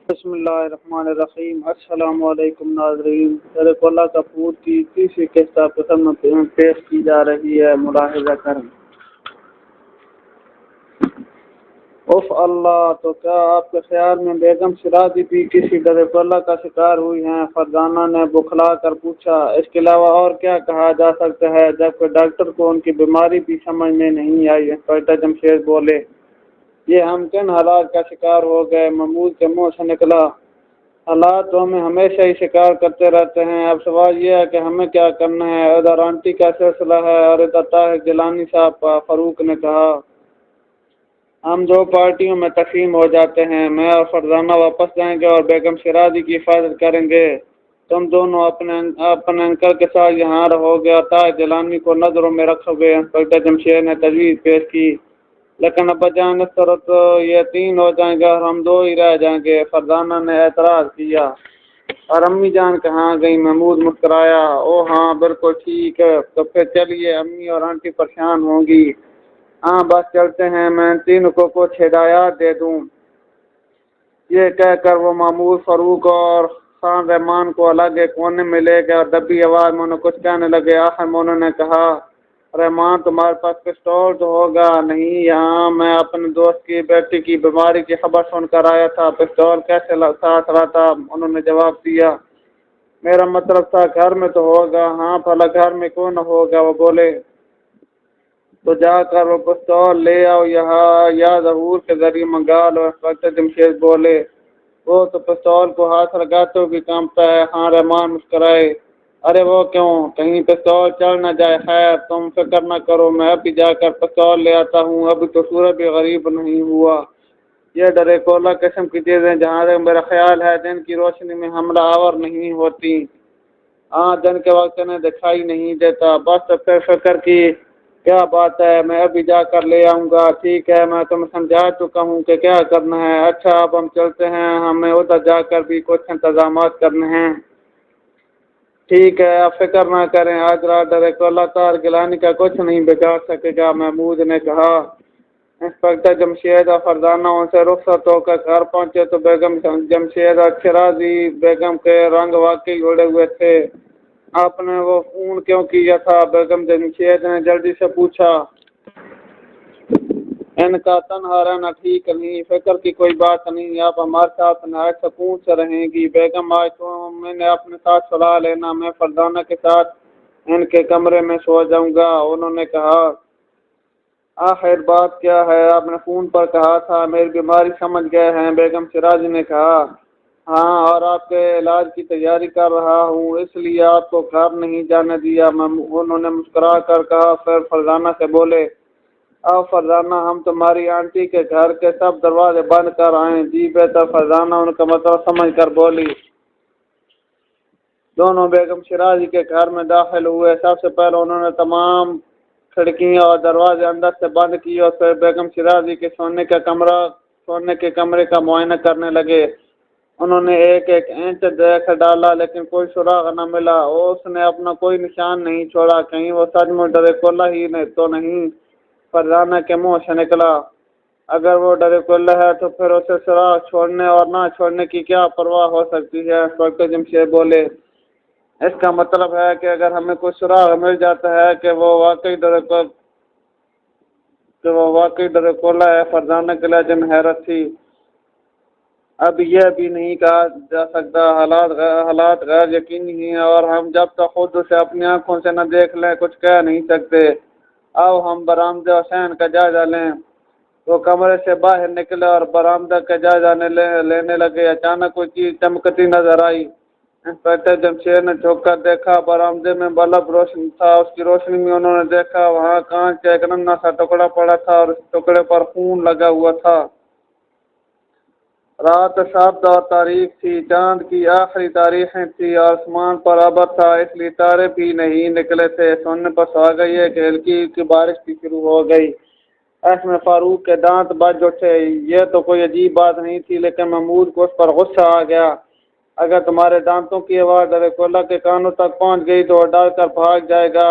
بسم اللہ الرحمن الرحیم۔ السلام علیکم ناظرین، صدق اللہ کپور کی تیسری قسط آپ کے سامنے پیش کی جا رہی ہے۔ ملاحظہ کریں۔ اف اللہ، تو کیا آپ کے خیال میں بیگم شیرازی بھی کسی ڈر اللہ کا شکار ہوئی ہیں؟ فرزانہ نے بکھلا کر پوچھا۔ اس کے علاوہ اور کیا کہا جا سکتا ہے؟ جبکہ ڈاکٹر کو ان کی بیماری بھی سمجھ میں نہیں آئی۔ انسپکٹر جمشید بولے، یہ ہم کن حالات کا شکار ہو گئے؟ محمود کے منہ سے نکلا، حالات تو ہمیں ہمیشہ ہی شکار کرتے رہتے ہیں، اب سوال یہ ہے کہ ہمیں کیا کرنا ہے۔ ادھر آنٹی کا سلسلہ ہے اور ادھر طاہر گیلانی صاحب کا۔ فاروق نے کہا، ہم دو پارٹیوں میں تقسیم ہو جاتے ہیں، میں اور فرزانہ واپس جائیں گے اور بیگم شیرازی کی حفاظت کریں گے، تم دونوں اپنے انکل کے ساتھ یہاں رہو گے اور طاہر گیلانی کو نظروں میں رکھو گے۔ انسپکٹر جمشید نے تجویز پیش کی، لیکن ابا جان اس طرح تو یہ تین ہو جائیں گے اور ہم دو ہی رہ جائیں گے۔ فرزانہ نے اعتراض کیا، اور امی جان کہاں گئی؟ محمود مسکرایا، او ہاں بالکل ٹھیک ہے، تو پھر چلیے، امی اور آنٹی پریشان ہوں گی۔ ہاں بس چلتے ہیں، میں ان تینوں کو کچھ ہدایات دے دوں۔ یہ کہہ کر وہ محمود، فاروق اور خان رحمان کو الگ ایک کونے میں لے گئے اور دبی آواز میں انہیں کچھ کہنے لگے۔ آخر میں انہوں نے کہا، رحمان تمہارے پاس پستول تو ہوگا؟ نہیں، یہاں میں اپنے دوست کی بیٹی کی بیماری کی خبر سن کر آیا تھا، پستول کیسے ساتھ رہا تھا؟ انہوں نے جواب دیا، میرا مطلب تھا گھر میں تو ہوگا۔ ہاں بھلا گھر میں کون نہ ہوگا؟ وہ بولے، تو جا کر وہ پستول لے آؤ یہاں یا ظہور کے ذریعے منگا لو۔ انسپکٹر جمشید بولے، وہ تو پستول کو ہاتھ لگاتے ہوئے کانپتا ہے۔ ہاں رحمان مسکرائے، ارے وہ کیوں؟ کہیں پستول چل نہ جائے۔ خیر تم فکر نہ کرو، میں ابھی جا کر پستول لے آتا ہوں، ابھی تو سورج بھی غریب نہیں ہوا۔ یہ ڈریکولا قسم کی چیزیں جہاں تک میرا خیال ہے دن کی روشنی میں حملہ آور نہیں ہوتی۔ ہاں دن کے وقت انہیں دکھائی نہیں دیتا۔ بس تو پھر فکر کی کیا بات ہے، میں ابھی جا کر لے آؤں گا۔ ٹھیک ہے، میں تمہیں سمجھا چکا ہوں کہ کیا کرنا ہے۔ اچھا اب ہم چلتے ہیں، ہمیں ادھر جا کر بھی کچھ انتظامات کرنے ہیں۔ ٹھیک ہے، آپ فکر نہ کریں، آج رات ڈریکولا طاہر گیلانی کا کچھ نہیں بگاڑ سکے گا، محمود نے کہا۔ انسپکٹر جمشید اور فرزانہ ان سے رخصت ہو کر گھر پہنچے تو بیگم جمشید اور شیرازی بیگم کے رنگ واقعی اڑے ہوئے تھے۔ آپ نے وہ فون کیوں کیا تھا؟ بیگم جمشید نے جلدی سے پوچھا۔ ان کا تنہا رہنا ٹھیک نہیں، فکر کی کوئی بات نہیں، آپ ہمارے ساتھ نہایت سکون سے رہیں گی۔ بیگم آج تو میں نے اپنے ساتھ سلا لینا، میں فرزانہ کے ساتھ ان کے کمرے میں سو جاؤں گا۔ انہوں نے کہا، آخر بات کیا ہے؟ آپ نے فون پر کہا تھا میری بیماری سمجھ گئے ہیں۔ بیگم شیرازی نے کہا، ہاں، اور آپ کے علاج کی تیاری کر رہا ہوں، اس لیے آپ کو گھر نہیں جانے دیا۔ انہوں نے مسکرا کر کہا، پھر فرزانہ سے بولے، آؤ فرزانہ، ہم تمہاری آنٹی کے گھر کے سب دروازے بند کر آئیں۔ جی بہتر، فرزانہ ان کا مطلب سمجھ کر بولی۔ دونوں بیگم شیرازی کے گھر میں داخل ہوئے۔ سب سے پہلے انہوں نے تمام کھڑکیاں اور دروازے اندر سے بند کیے اور پھر بیگم شیرازی کے سونے کے کمرے کا معائنہ کرنے لگے۔ انہوں نے ایک ایک انچ دیکھ ڈالا لیکن کوئی سراغ نہ ملا۔ اس نے اپنا کوئی نشان نہیں چھوڑا، کہیں وہ سچ میں ڈریکولا ہی تو نہیں؟ فرزانہ کے منہ سے نکلا، اگر وہ ڈریکولا ہے تو پھر اسے سراغ چھوڑنے اور نہ چھوڑنے کی کیا پرواہ ہو سکتی ہے؟ انسپکٹر جمشید بولے، اس کا مطلب ہے کہ اگر ہمیں کوئی سراغ مل جاتا ہے کہ وہ واقعی ڈریکولا ہے۔ فرزانہ کے لہجے میں حیرت تھی۔ اب یہ بھی نہیں کہا جا سکتا، حالات غیر یقینی ہیں اور ہم جب تک خود اسے اپنی آنکھوں سے نہ دیکھ لیں کچھ کہہ نہیں سکتے۔ آؤ ہم برآمدے حسین کا جائزہ لیں۔ وہ کمرے سے باہر نکلے اور برآمدہ کا جائزہ لینے لگے۔ اچانک کوئی چیز چمکتی نظر آئی۔ انسپکٹر جمشید نے جھک کر دیکھا، برآمدے میں بلب روشن تھا، اس کی روشنی میں انہوں نے دیکھا وہاں کانچ کا ایک ننھا سا ٹکڑا پڑا تھا اور اس ٹکڑے پر خون لگا ہوا تھا۔ رات سبز اور تاریک تھی، چاند کی آخری تاریخیں تھی اور آسمان پر ابر تھا، اس لیے تارے بھی نہیں نکلے تھے۔ سننے پر سوال یہ کہ ہلکی ہلکی بارش بھی شروع ہو گئی۔ اس میں فاروق کے دانت بج اٹھے۔ یہ تو کوئی عجیب بات نہیں تھی، لیکن محمود کو اس پر غصہ آ گیا۔ اگر تمہارے دانتوں کی آواز ڈریکولا کے کانوں تک پہنچ گئی تو وہ ڈر کر بھاگ جائے گا۔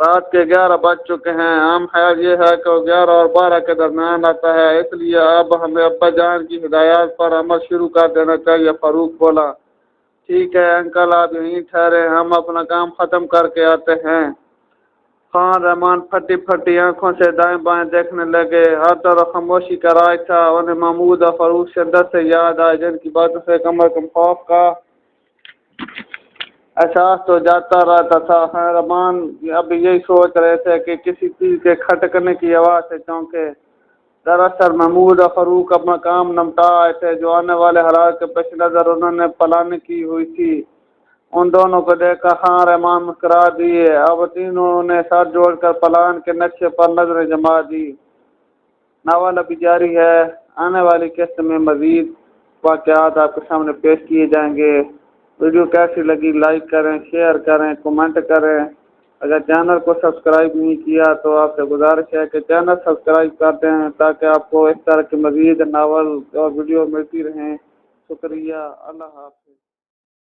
رات کے 11 بج چکے ہیں، عام خیال یہ ہے کہ وہ 11 اور 12 کے درمیان آتا ہے، اس لیے اب ہمیں ابا جان کی ہدایات پر عمل شروع کر دینا چاہیے۔ فاروق بولا، ٹھیک ہے انکل، آپ یہیں ٹھہرے، ہم اپنا کام ختم کر کے آتے ہیں۔ خان رحمان پھٹی پھٹی آنکھوں سے دائیں بائیں دیکھنے لگے، ہر طرف خاموشی کا راج تھا۔ انہیں محمود اور فاروق شدت سے یاد آئے، جن کی باتوں سے کم از کم خوف کا احساس تو جاتا رہتا تھا۔ خان رحمان اب یہی سوچ رہے تھے کہ کسی چیز کے کھٹکنے کی آواز سے چونکے۔ دراصل محمود اور فاروق اپنا کام نمٹا آئے تھے، جو آنے والے حالات کے پیش نظر انہوں نے پلاننگ کی ہوئی تھی۔ ان دونوں کو دیکھ کر خان رحمان مسکرا دیے۔ اب تینوں نے سر جوڑ کر پلان کے نقشے پر نظریں جما دی۔ ناول ابھی جاری ہے، آنے والی قسط میں مزید واقعات آپ کے سامنے پیش کیے جائیں گے۔ ویڈیو کیسی لگی لائک کریں، شیئر کریں، کمنٹ کریں۔ اگر چینل کو سبسکرائب نہیں کیا تو آپ سے گزارش ہے کہ چینل سبسکرائب کر دیں تاکہ آپ کو اس طرح کی مزید ناول اور ویڈیو ملتی رہیں۔ شکریہ، اللہ حافظ۔